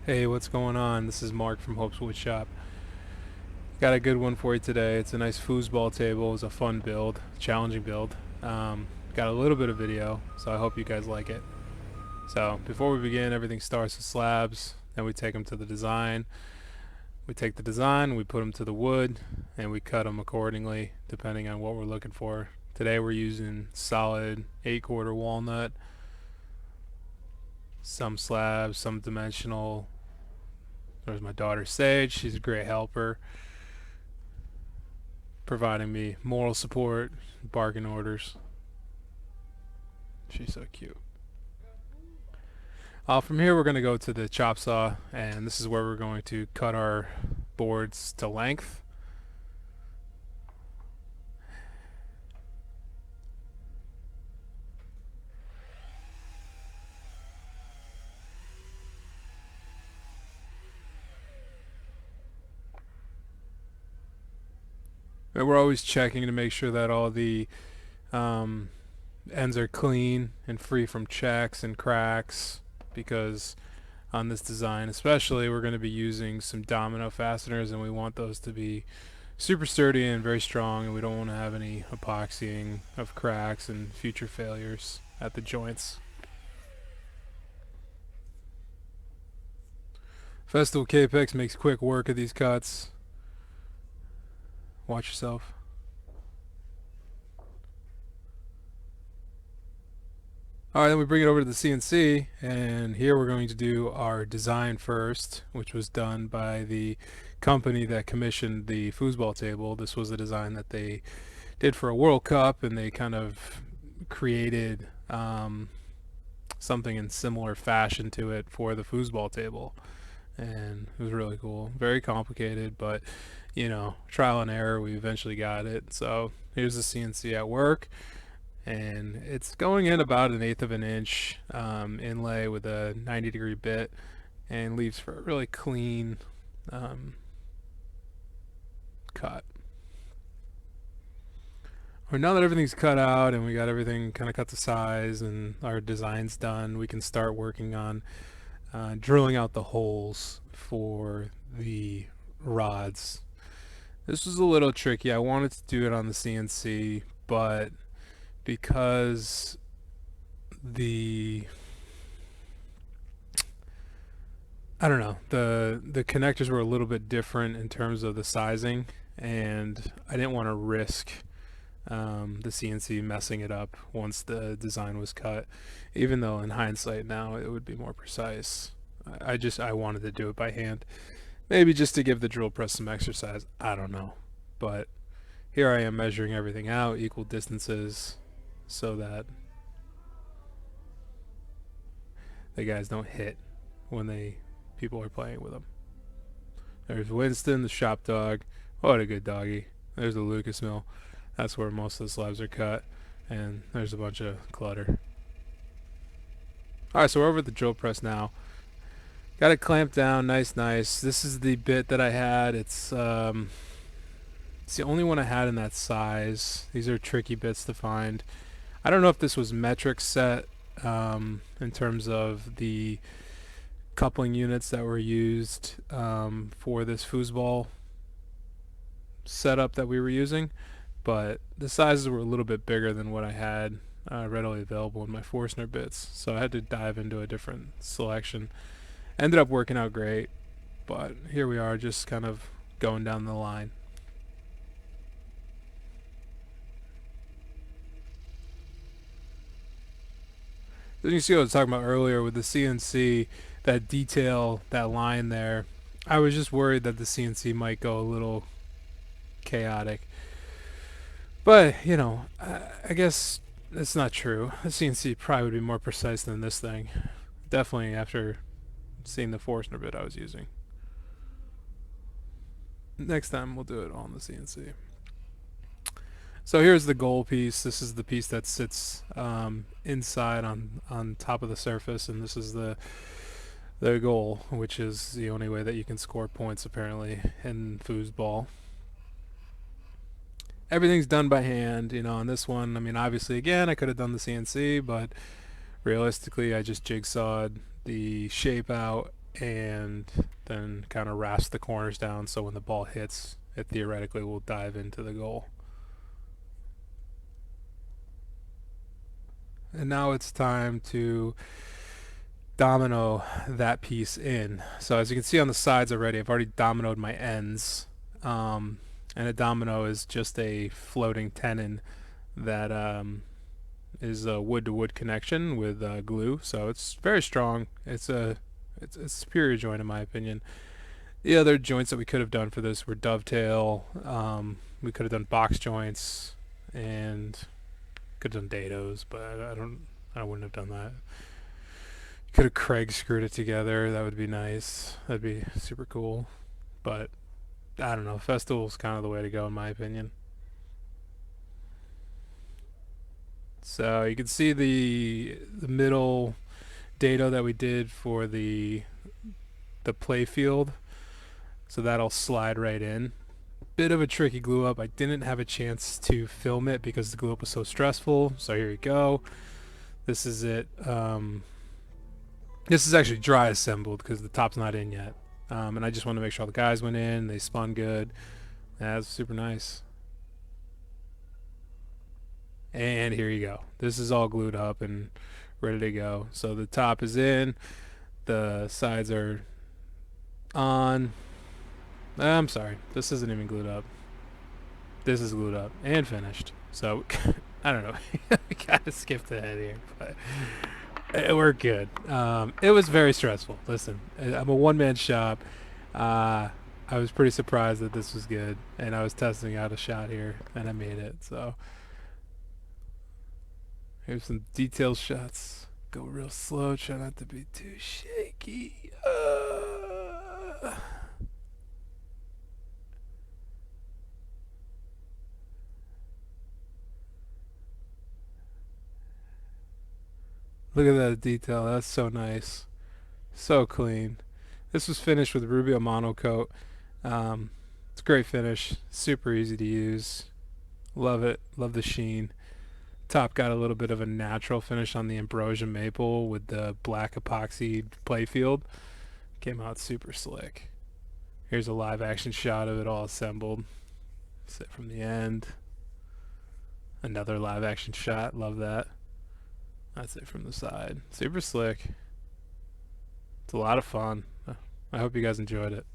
Hey, what's going on? This is Mark from Hope's Wood Shop. Got a good one for you today. It's a nice foosball table. It's a fun build, challenging build. Got a little bit of video, so I hope you guys like it. So before we begin, everything starts with slabs. Then we take them to the design. We take the design, we put them to the wood, and we cut them accordingly depending on what we're looking for. Today we're using solid 8/4 walnut, some slabs, some dimensional. There's my daughter Sage. She's a great helper, providing me moral support, bargain orders. She's so cute. From here, we're going to go to the chop saw, and this is where we're going to cut our boards to length. And we're always checking to make sure that all the um, ends are clean and free from checks and cracks, because on this design especially we're going to be using some domino fasteners, and we want those to be super sturdy and very strong, and we don't want to have any epoxying of cracks and future failures at the joints. Festival Capex makes quick work of these cuts. Watch yourself. Alright, then we bring it over to the CNC, and here we're going to do our design first, which was done by the company that commissioned the foosball table. This was a design that they did for a World Cup, and they kind of created something in similar fashion to it for the foosball table. And it was really cool. Very complicated, but trial and error, we eventually got it. So here's the CNC at work, and it's going in about 1/8 of an inch inlay with a 90-degree bit, and leaves for a really clean cut. Well, now that everything's cut out and we got everything kind of cut to size and our design's done, we can start working on drilling out the holes for the rods. This was a little tricky. I wanted to do it on the CNC, but because the I don't know, the connectors were a little bit different in terms of the sizing, and I didn't want to risk the CNC messing it up once the design was cut, even though in hindsight now it would be more precise. I wanted to do it by hand, maybe just to give the drill press some exercise. I don't know, but here I am measuring everything out, equal distances, so that the guys don't hit when people are playing with them. There's Winston, the shop dog. What a good doggy. There's the Lucas mill. That's where most of the slabs are cut, and there's a bunch of clutter. Alright, so we're over at the drill press now. Got it clamped down, nice. This is the bit that I had. It's the only one I had in that size. These are tricky bits to find. I don't know if this was metric set in terms of the coupling units that were used for this foosball setup that we were using, but the sizes were a little bit bigger than what I had readily available in my Forstner bits, so I had to dive into a different selection. Ended up working out great, but here we are, just kind of going down the line. As you see what I was talking about earlier with the CNC, that detail, that line there, I was just worried that the CNC might go a little chaotic. But, I guess it's not true. The CNC probably would be more precise than this thing. Definitely after seeing the Forstner bit I was using. Next time we'll do it on the CNC. So here's the goal piece. This is the piece that sits inside on top of the surface, and this is the goal, which is the only way that you can score points apparently in foosball. Everything's done by hand, on this one. I mean, obviously, again, I could have done the CNC, but realistically, I just jigsawed the shape out and then kind of rasp the corners down so when the ball hits, it theoretically will dive into the goal. And now it's time to domino that piece in. So as you can see on the sides already, I've already dominoed my ends. And a domino is just a floating tenon that is a wood-to-wood connection with glue. So it's very strong. It's a superior joint in my opinion. The other joints that we could have done for this were dovetail. We could have done box joints and could have done dados, but I wouldn't have done that. Could have Craig screwed it together. That would be nice. That'd be super cool. But I don't know. Festival's kind of the way to go in my opinion. So you can see the middle dado that we did for the play field. So that'll slide right in. Bit of a tricky glue up. I didn't have a chance to film it because the glue up was so stressful. So here you go. This is it. This is actually dry assembled because the top's not in yet. And I just wanted to make sure all the guys went in. They spun good. That's super nice. And here you go. This is all glued up and ready to go. So the top is in. The sides are on. I'm sorry. This isn't even glued up. This is glued up and finished. So I don't know. I kind of skipped ahead here, but we're good. It was very stressful. Listen, I'm a one-man shop. I was pretty surprised that this was good, and I was testing out a shot here, and I made it. So here's some detailed shots. Go real slow. Try not to be too shaky. Look at that detail. That's so nice. So clean. This was finished with Rubio monocoat. It's a great finish. Super easy to use. Love it. Love the sheen. Top got a little bit of a natural finish on the ambrosia maple with the black epoxy playfield. Came out super slick. Here's a live action shot of it all assembled. Sit from the end. Another live action shot. Love that. That's it from the side. Super slick. It's a lot of fun. I hope you guys enjoyed it.